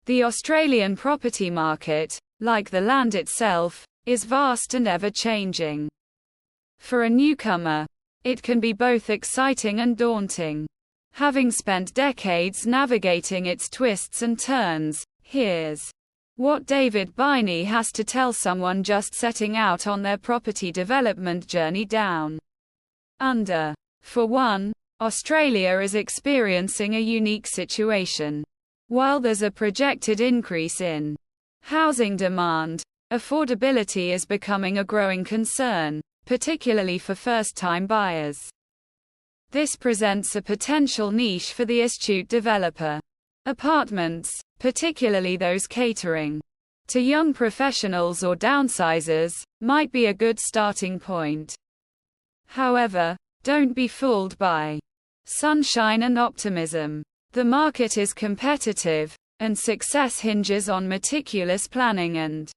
The Australian property market, like the land itself, is vast and ever-changing. For a newcomer, it can be both exciting and daunting. Having spent decades navigating its twists and turns, here's what David Baynie has to tell someone just setting out on their property development journey down under. For one, Australia is experiencing a unique situation. While there's a projected increase in housing demand, affordability is becoming a growing concern, particularly for first-time buyers. This presents a potential niche for the astute developer. Apartments, particularly those catering to young professionals or downsizers, might be a good starting point. However, don't be fooled by sunshine and optimism. The market is competitive, and success hinges on meticulous planning and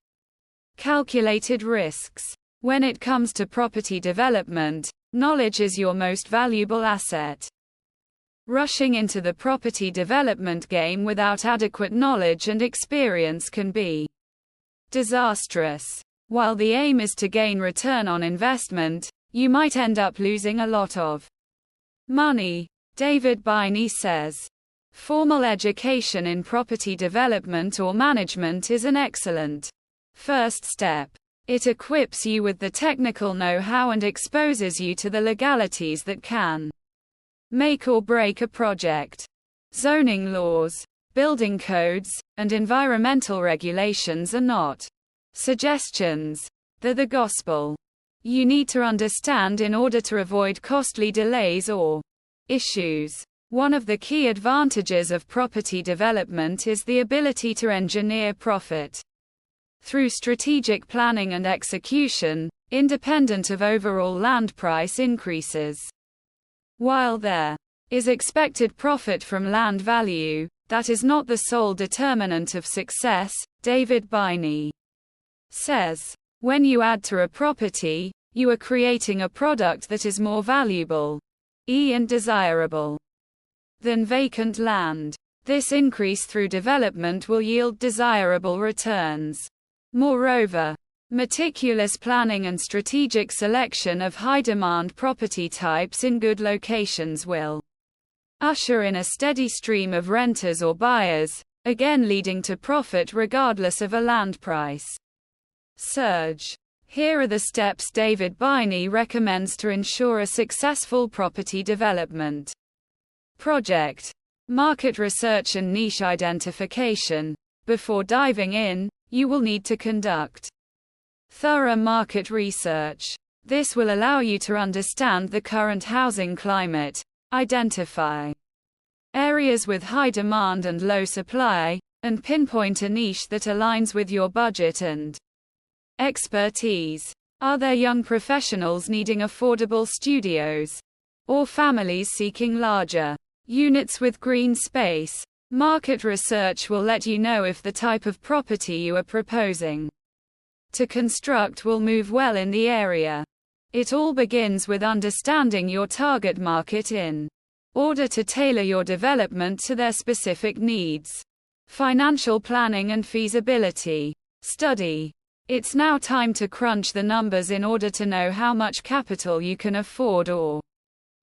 calculated risks. When it comes to property development, knowledge is your most valuable asset. Rushing into the property development game without adequate knowledge and experience can be disastrous. While the aim is to gain return on investment, you might end up losing a lot of money. David Baynie says, formal education in property development or management is an excellent first step. It equips you with the technical know-how and exposes you to the legalities that can make or break a project. Zoning laws, building codes, and environmental regulations are not suggestions. They're the gospel. You need to understand in order to avoid costly delays or issues. One of the key advantages of property development is the ability to engineer profit through strategic planning and execution, independent of overall land price increases. While there is expected profit from land value, that is not the sole determinant of success, David Baynie says. When you add to a property, you are creating a product that is more valuable and desirable than vacant land. This increase through development will yield desirable returns. Moreover, meticulous planning and strategic selection of high-demand property types in good locations will usher in a steady stream of renters or buyers, again leading to profit regardless of a land price surge. Here are the steps David Baynie recommends to ensure a successful property development project. Market research and niche identification. Before diving in, you will need to conduct thorough market research. This will allow you to understand the current housing climate, identify areas with high demand and low supply, and pinpoint a niche that aligns with your budget and expertise. Are there young professionals needing affordable studios? Or families seeking larger units with green space? Market research will let you know if the type of property you are proposing to construct will move well in the area. It all begins with understanding your target market in order to tailor your development to their specific needs. Financial planning and feasibility study. It's now time to crunch the numbers in order to know how much capital you can afford or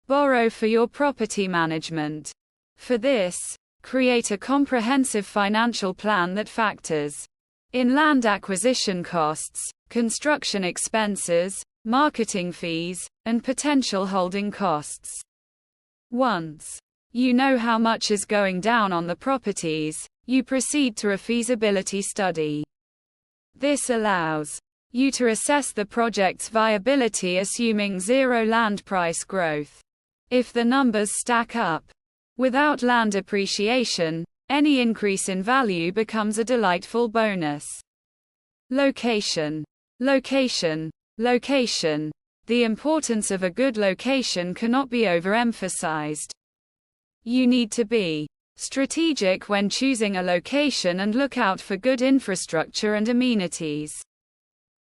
borrow for your property management. For this, create a comprehensive financial plan that factors in land acquisition costs, construction expenses, marketing fees, and potential holding costs. Once you know how much is going down on the properties, you proceed to a feasibility study. This allows you to assess the project's viability assuming zero land price growth. If the numbers stack up, without land appreciation, any increase in value becomes a delightful bonus. Location. Location. Location. The importance of a good location cannot be overemphasized. You need to be strategic when choosing a location and look out for good infrastructure and amenities.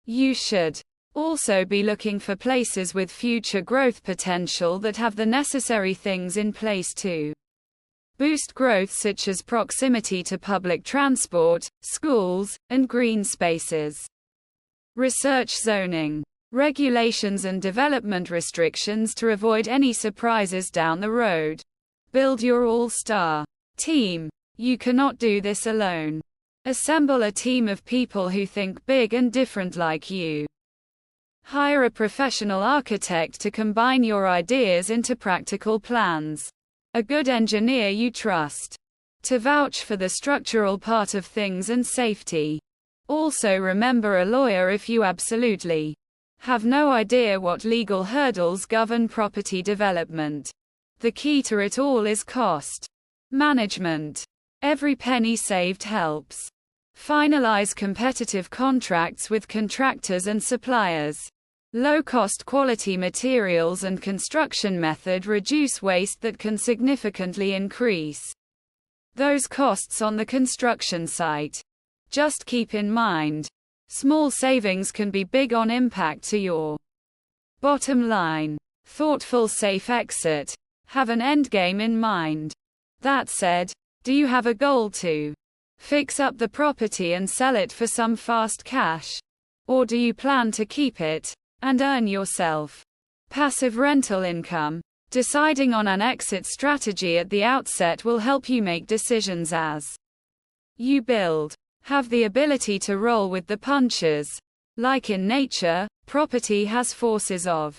You should also be looking for places with future growth potential that have the necessary things in place to Boost growth such as proximity to public transport, schools, and green spaces. Research zoning. Regulations and development restrictions to avoid any surprises down the road. Build your all-star team. You cannot do this alone. Assemble a team of people who think big and different like you. Hire a professional architect to combine your ideas into practical plans. A good engineer you trust to vouch for the structural part of things and safety. Also remember a lawyer if you absolutely have no idea what legal hurdles govern property development. The key to it all is cost management. Every penny saved helps. Finalize competitive contracts with contractors and suppliers. Low-cost quality materials and construction method reduce waste that can significantly increase those costs on the construction site. Just keep in mind, small savings can be big on impact to your bottom line. Thoughtful safe exit. Have an endgame in mind. That said, do you have a goal to fix up the property and sell it for some fast cash? Or do you plan to keep it and earn yourself passive rental income? Deciding on an exit strategy at the outset will help you make decisions as you build. Have the ability to roll with the punches. Like in nature, property has forces of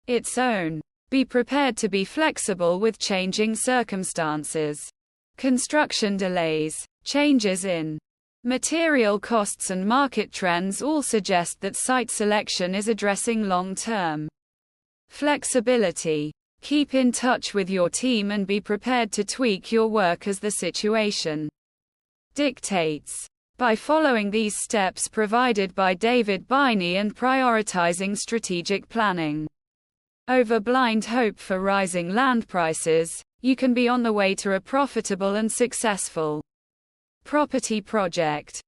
its own. Be prepared to be flexible with changing circumstances. Construction delays, changes in material costs and market trends all suggest that site selection is addressing long-term flexibility. Keep in touch with your team and be prepared to tweak your work as the situation dictates. By following these steps provided by David Baynie and prioritizing strategic planning over blind hope for rising land prices, you can be on the way to a profitable and successful property project.